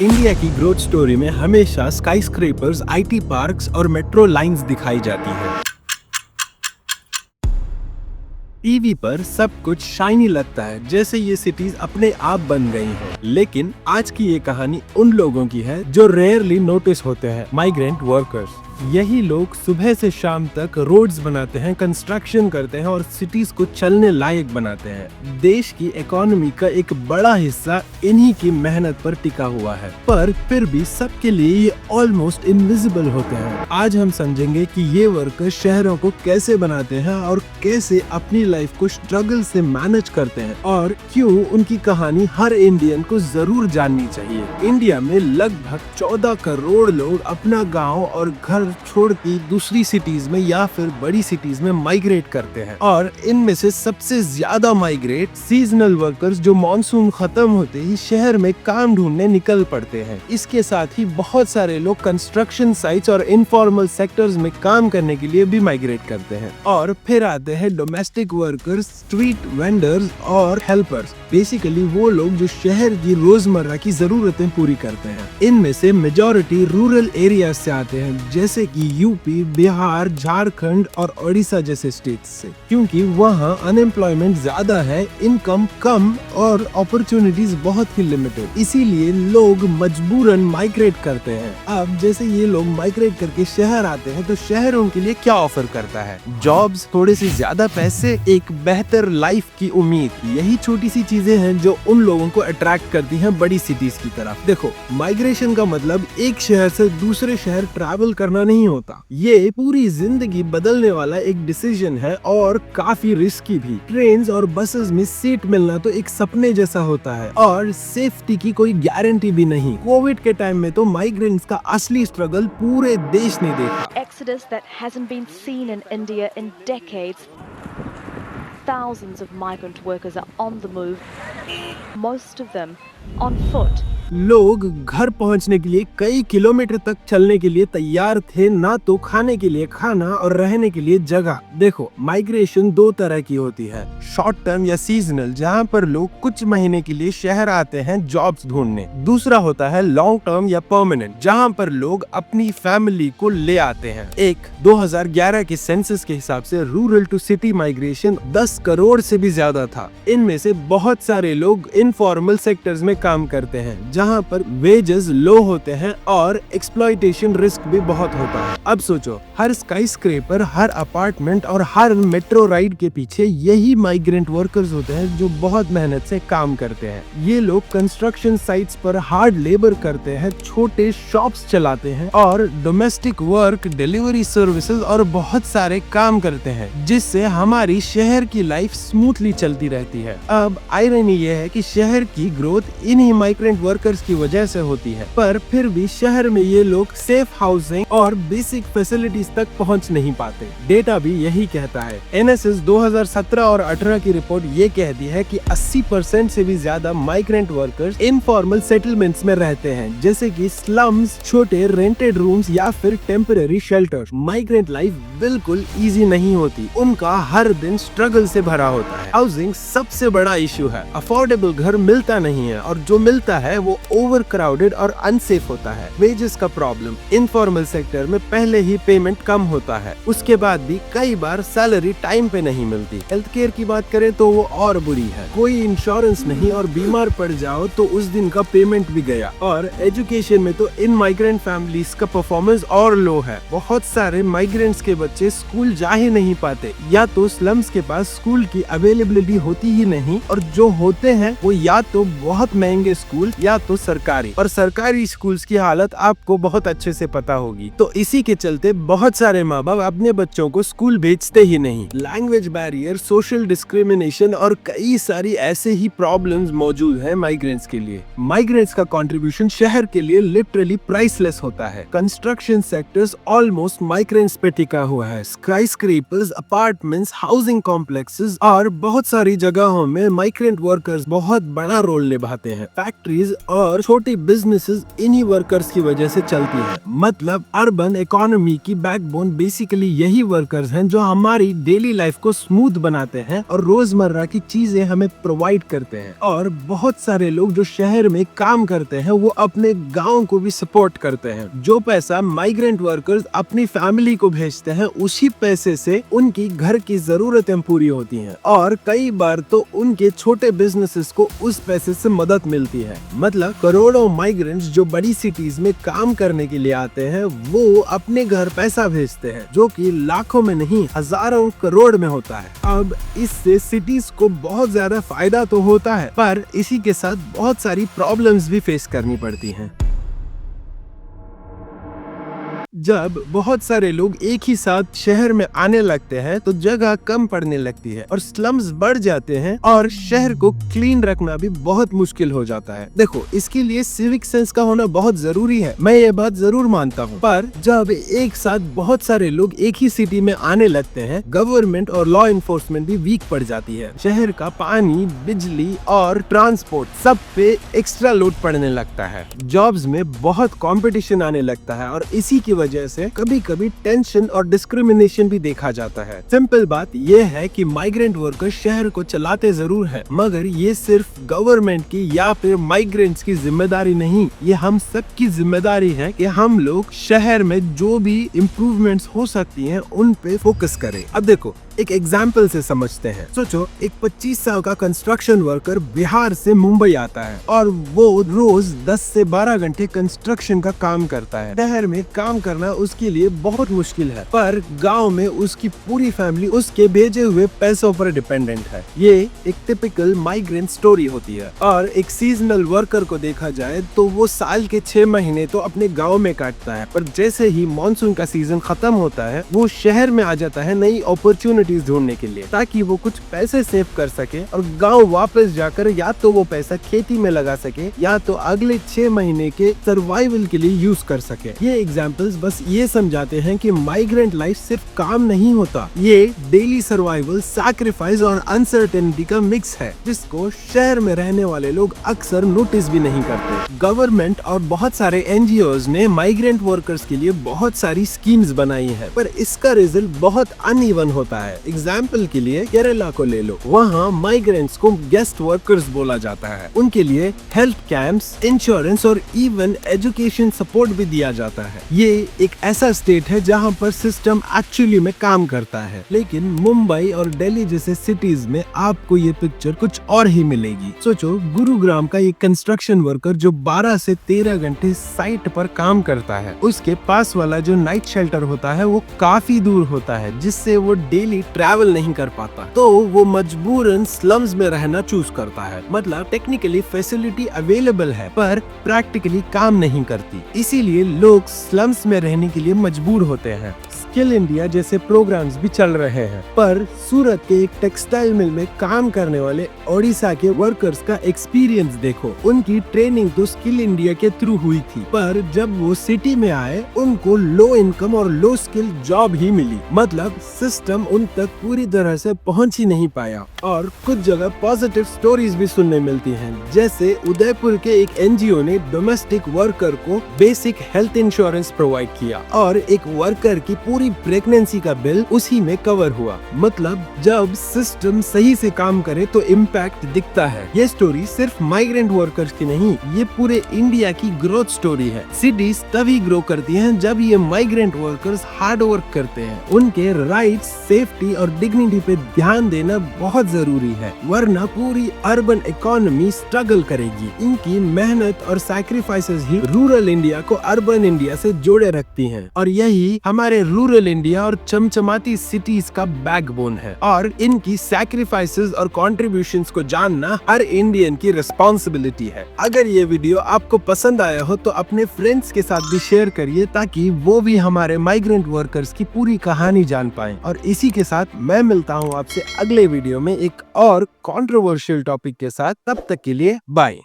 India की growth story में हमेशा स्काईस्क्रेपर्स, आईटी पार्क्स और मेट्रो लाइंस दिखाई जाती है। टीवी पर सब कुछ शाइनी लगता है, जैसे ये सिटीज अपने आप बन गई हो। लेकिन आज की ये कहानी उन लोगों की है जो रेयरली नोटिस होते हैं, माइग्रेंट वर्कर्स। यही लोग सुबह से शाम तक रोड्स बनाते हैं, कंस्ट्रक्शन करते हैं और सिटीज को चलने लायक बनाते हैं। देश की इकोनॉमी का एक बड़ा हिस्सा इन्हीं की मेहनत पर टिका हुआ है, पर फिर भी सबके लिए ये ऑलमोस्ट इनविजिबल होते हैं। आज हम समझेंगे कि ये वर्कर्स शहरों को कैसे बनाते हैं और कैसे अपनी लाइफ को स्ट्रगल से मैनेज करते हैं, और क्यों उनकी कहानी हर इंडियन को जरूर जाननी चाहिए। इंडिया में लगभग 14 करोड़ लोग अपना गाँव और घर छोड़ के दूसरी सिटीज में या फिर बड़ी सिटीज में माइग्रेट करते हैं, और इनमें से सबसे ज्यादा माइग्रेट सीजनल वर्कर्स जो मॉनसून खत्म होते ही शहर में काम ढूंढने निकल पड़ते हैं। इसके साथ ही बहुत सारे लोग कंस्ट्रक्शन साइट्स और इनफॉर्मल सेक्टर्स में काम करने के लिए भी माइग्रेट करते हैं। और फिर आते हैं डोमेस्टिक वर्कर्स, स्ट्रीट वेंडर्स और हेल्पर्स। बेसिकली वो लोग जो शहर की रोजमर्रा की जरूरतें पूरी करते हैं। इनमें से मेजॉरिटी रूरल एरिया से आते हैं, जैसे कि यूपी, बिहार, झारखंड और ओडिशा जैसे स्टेट्स से, क्योंकि वहाँ अनएम्प्लॉयमेंट ज्यादा है, इनकम कम और अपॉर्चुनिटीज बहुत ही लिमिटेड। इसीलिए लोग मजबूरन माइग्रेट करते हैं। अब जैसे ये लोग माइग्रेट करके शहर आते हैं तो शहर उनके लिए क्या ऑफर करता है? जॉब्स, थोड़े से ज्यादा पैसे, एक बेहतर लाइफ की उम्मीद। यही छोटी सी चीजें हैं जो उन लोगों को अट्रैक्ट करती हैं बड़ी सिटीज की तरफ। देखो, माइग्रेशन का मतलब एक शहर से दूसरे शहर ट्रैवल करना नहीं होता। ये पूरी जिंदगी बदलने वाला एक डिसीजन है और काफी रिस्की भी। ट्रेन्स और बसेस में सीट मिलना तो एक सपने जैसा होता है और सेफ्टी की कोई गारंटी भी नहीं। कोविड के टाइम में तो माइग्रेंट्स का असली स्ट्रगल पूरे देश ने देखा। Exodus that hasn't been seen in India in decades. Thousands of migrant workers are on the move, most of them on foot. लोग घर पहुंचने के लिए कई किलोमीटर तक चलने के लिए तैयार थे, ना तो खाने के लिए खाना और रहने के लिए जगह। देखो, माइग्रेशन दो तरह की होती है, शॉर्ट टर्म या सीजनल, जहां पर लोग कुछ महीने के लिए शहर आते हैं जॉब्स ढूंढने। दूसरा होता है लॉन्ग टर्म या परमानेंट, जहां पर लोग अपनी फैमिली को ले आते हैं। 2011 के सेंसस के हिसाब से rural to city migration 10 crore से भी ज्यादा था। इनमें से बहुत सारे लोग इनफॉर्मल सेक्टर्स में काम करते हैं, जहां पर वेजेस लो होते हैं और एक्सप्लॉयटेशन रिस्क भी बहुत होता है। अब सोचो, हर स्काईस्क्रेपर, हर अपार्टमेंट और हर मेट्रो राइड के पीछे यही माइग्रेंट वर्कर्स होते हैं जो बहुत मेहनत से काम करते हैं। ये लोग कंस्ट्रक्शन साइट्स पर हार्ड लेबर करते हैं, छोटे शॉप्स चलाते हैं और डोमेस्टिक वर्क, डिलीवरी सर्विसेज और बहुत सारे काम करते हैं, जिससे हमारी शहर की लाइफ स्मूथली चलती रहती है। अब आयरनी ये है कि शहर की ग्रोथ इन्हीं माइग्रेंट वर्कर्स की वजह से होती है, पर फिर भी शहर में ये लोग सेफ हाउसिंग और बेसिक फैसिलिटीज तक पहुंच नहीं पाते। डेटा भी यही कहता है। एनएसएस 2017 और 18 की रिपोर्ट ये कहती है कि 80% से भी ज्यादा माइग्रेंट वर्कर्स इनफॉर्मल सेटलमेंट्स में रहते हैं, जैसे कि स्लम्स, छोटे रेंटेड रूम्स या फिर टेम्पररी शेल्टर्स। माइग्रेंट लाइफ बिल्कुल इजी नहीं होती, उनका हर दिन स्ट्रगल से भरा होता है। हाउसिंग सबसे बड़ा इशू है, अफोर्डेबल घर मिलता नहीं है और जो मिलता है वो ओवर क्राउडेड और अनसेफ होता है। वेजेस का प्रॉब्लम, इनफॉर्मल सेक्टर में पहले ही पेमेंट कम होता है, उसके बाद भी कई बार सैलरी टाइम पे नहीं मिलती। हेल्थ केयर की बात करें तो वो और बुरी है, कोई इंश्योरेंस नहीं और बीमार पड़ जाओ तो उस दिन का पेमेंट भी गया। और एजुकेशन में तो इन माइग्रेंट फैमिलीज का परफॉर्मेंस और लो है। बहुत सारे माइग्रेंट्स के बच्चे स्कूल जा ही नहीं पाते, या तो स्लम्स के पास स्कूल की अवेलेबिलिटी होती ही नहीं, और जो होते हैं वो या तो बहुत महंगे स्कूल या तो सरकारी, और सरकारी स्कूल्स की हालत आपको बहुत अच्छे से पता होगी। तो इसी के चलते बहुत सारे माँ बाप अपने बच्चों को स्कूल भेजते ही नहीं। लैंग्वेज बैरियर, सोशल डिस्क्रिमिनेशन और कई सारी ऐसे ही प्रॉब्लम्स मौजूद हैं माइग्रेंट्स के लिए। माइग्रेंट्स का कंट्रीब्यूशन शहर के लिए लिटरली प्राइसलेस होता है। कंस्ट्रक्शन सेक्टर्स ऑलमोस्ट माइग्रेंट्स पे टिका हुआ है। स्काईस्क्रेपर्स, अपार्टमेंट्स, हाउसिंग कॉम्प्लेक्सेस और बहुत सारी जगहों में माइग्रेंट वर्कर्स बहुत बड़ा रोल निभाते चलते हैं। फैक्ट्रीज और छोटी बिजनेसेस इन्हीं वर्कर्स की वजह से चलती हैं। मतलब अर्बन इकोनॉमी की बैकबोन बेसिकली यही वर्कर्स हैं जो हमारी डेली लाइफ को स्मूथ बनाते हैं और रोजमर्रा की चीजें हमें प्रोवाइड करते हैं। और बहुत सारे लोग जो शहर में काम करते हैं वो अपने गाँव को भी सपोर्ट करते हैं। जो पैसा माइग्रेंट वर्कर्स अपनी फैमिली को भेजते हैं उसी पैसे से उनकी घर की जरूरतें पूरी होती हैं और कई बार तो उनके छोटे बिजनेसेस को उस पैसे से मदद मिलती है। मतलब करोड़ों माइग्रेंट्स जो बड़ी सिटीज में काम करने के लिए आते हैं वो अपने घर पैसा भेजते हैं जो कि लाखों में नहीं हजारों करोड़ में होता है। अब इससे सिटीज को बहुत ज्यादा फायदा तो होता है पर इसी के साथ बहुत सारी प्रॉब्लम्स भी फेस करनी पड़ती हैं। जब बहुत सारे लोग एक ही साथ शहर में आने लगते हैं तो जगह कम पड़ने लगती है और स्लम्स बढ़ जाते हैं और शहर को क्लीन रखना भी बहुत मुश्किल हो जाता है। देखो, इसके लिए सिविक सेंस का होना बहुत जरूरी है, मैं ये बात जरूर मानता हूँ, पर जब एक साथ बहुत सारे लोग एक ही सिटी में आने लगते हैं गवर्नमेंट और लॉ इन्फोर्समेंट भी वीक पड़ जाती है। शहर का पानी, बिजली और ट्रांसपोर्ट सब पे एक्स्ट्रा लोड पड़ने लगता है। जॉब्स में बहुत कंपटीशन आने लगता है और इसी की वजह से कभी कभी टेंशन और डिस्क्रिमिनेशन भी देखा जाता है। सिंपल बात यह है कि माइग्रेंट वर्कर्स शहर को चलाते जरूर है मगर ये सिर्फ गवर्नमेंट की या फिर माइग्रेंट्स की जिम्मेदारी नहीं, ये हम सब की जिम्मेदारी है कि हम लोग शहर में जो भी इम्प्रूवमेंट्स हो सकती हैं उन पे फोकस करें। अब देखो, एक एग्जाम्पल से समझते हैं। सोचो, एक 25 साल का कंस्ट्रक्शन वर्कर बिहार से मुंबई आता है और वो रोज 10 से 12 घंटे कंस्ट्रक्शन का काम करता है। शहर में काम करना उसके लिए बहुत मुश्किल है पर गांव में उसकी पूरी फैमिली उसके भेजे हुए पैसों पर डिपेंडेंट है। ये एक टिपिकल माइग्रेंट स्टोरी होती है। और एक सीजनल वर्कर को देखा जाए तो वो साल के 6 महीने तो अपने गाँव में काटता है पर जैसे ही मानसून का सीजन खत्म होता है वो शहर में आ जाता है नई अपॉर्चुनिटी ढूंढने के लिए ताकि वो कुछ पैसे सेव कर सके और गांव वापस जाकर या तो वो पैसा खेती में लगा सके या तो अगले 6 महीने के सर्वाइवल के लिए यूज कर सके। ये एग्जांपल्स बस ये समझाते हैं कि माइग्रेंट लाइफ सिर्फ काम नहीं होता, ये डेली सर्वाइवल, सैक्रिफाइस और अनसर्टेनिटी का मिक्स है जिसको शहर में रहने वाले लोग अक्सर नोटिस भी नहीं करते। गवर्नमेंट और बहुत सारे एनजीओज ने माइग्रेंट वर्कर्स के लिए बहुत सारी स्कीम्स बनाई है पर इसका रिजल्ट बहुत अनइवन होता है। एग्जाम्पल के लिए केरला को ले लो, वहाँ माइग्रेंट्स को गेस्ट वर्कर्स बोला जाता है। उनके लिए हेल्थ कैंप्स, इंश्योरेंस और इवन एजुकेशन सपोर्ट भी दिया जाता है। ये एक ऐसा स्टेट है जहाँ पर सिस्टम एक्चुअली में काम करता है। लेकिन मुंबई और दिल्ली जैसे सिटीज में आपको ये पिक्चर कुछ और ही मिलेगी। सोचो, गुरुग्राम का एक कंस्ट्रक्शन वर्कर जो 12 से 13 घंटे साइट पर काम करता है, उसके पास वाला जो नाइट शेल्टर होता है वो काफी दूर होता है जिससे वो डेली ट्रैवल नहीं कर पाता, तो वो मजबूरन स्लम्स में रहना चूज करता है। मतलब टेक्निकली फैसिलिटी अवेलेबल है पर प्रैक्टिकली काम नहीं करती, इसीलिए लोग स्लम्स में रहने के लिए मजबूर होते हैं। स्किल इंडिया जैसे प्रोग्राम्स भी चल रहे हैं पर सूरत के एक टेक्सटाइल मिल में काम करने वाले ओडिशा के वर्कर्स का एक्सपीरियंस देखो। उनकी ट्रेनिंग तो स्किल इंडिया के थ्रू हुई थी पर जब वो सिटी में आए उनको लो इनकम और लो स्किल जॉब ही मिली। मतलब सिस्टम उन तक पूरी तरह से पहुंच ही नहीं पाया। और कुछ जगह पॉजिटिव स्टोरीज भी सुनने मिलती हैं, जैसे उदयपुर के एक एनजीओ ने डोमेस्टिक वर्कर को बेसिक हेल्थ इंश्योरेंस प्रोवाइड किया और एक वर्कर की पूरी प्रेगनेंसी का बिल उसी में कवर हुआ। मतलब जब सिस्टम सही से काम करे तो इम्पैक्ट दिखता है। ये स्टोरी सिर्फ माइग्रेंट वर्कर्स की नहीं, ये पूरे इंडिया की ग्रोथ स्टोरी है। सिटीज तभी ग्रो करती हैं जब ये माइग्रेंट वर्कर्स हार्ड वर्क करते हैं। उनके राइट्स, सेफ्टी और डिग्निटी पे ध्यान देना बहुत जरूरी है, वरना पूरी अर्बन इकोनॉमी स्ट्रगल करेगी। इनकी मेहनत और सैक्रिफाइसेस ही रूरल इंडिया को अर्बन इंडिया से जोड़े रखती हैं और यही हमारे रूरल इंडिया और चमचमाती सिटीज का बैकबोन है। और इनकी सैक्रिफाइसेस और कॉन्ट्रीब्यूशंस को जानना हर इंडियन की रिस्पॉन्सिबिलिटी है। अगर ये वीडियो आपको पसंद आया हो तो अपने फ्रेंड्स के साथ भी शेयर करिए ताकि वो भी हमारे माइग्रेंट वर्कर्स की पूरी कहानी जान पाएं। और इसी के साथ मैं मिलता हूँ आपसे अगले वीडियो में एक और कंट्रोवर्शियल टॉपिक के साथ। तब तक के लिए बाय।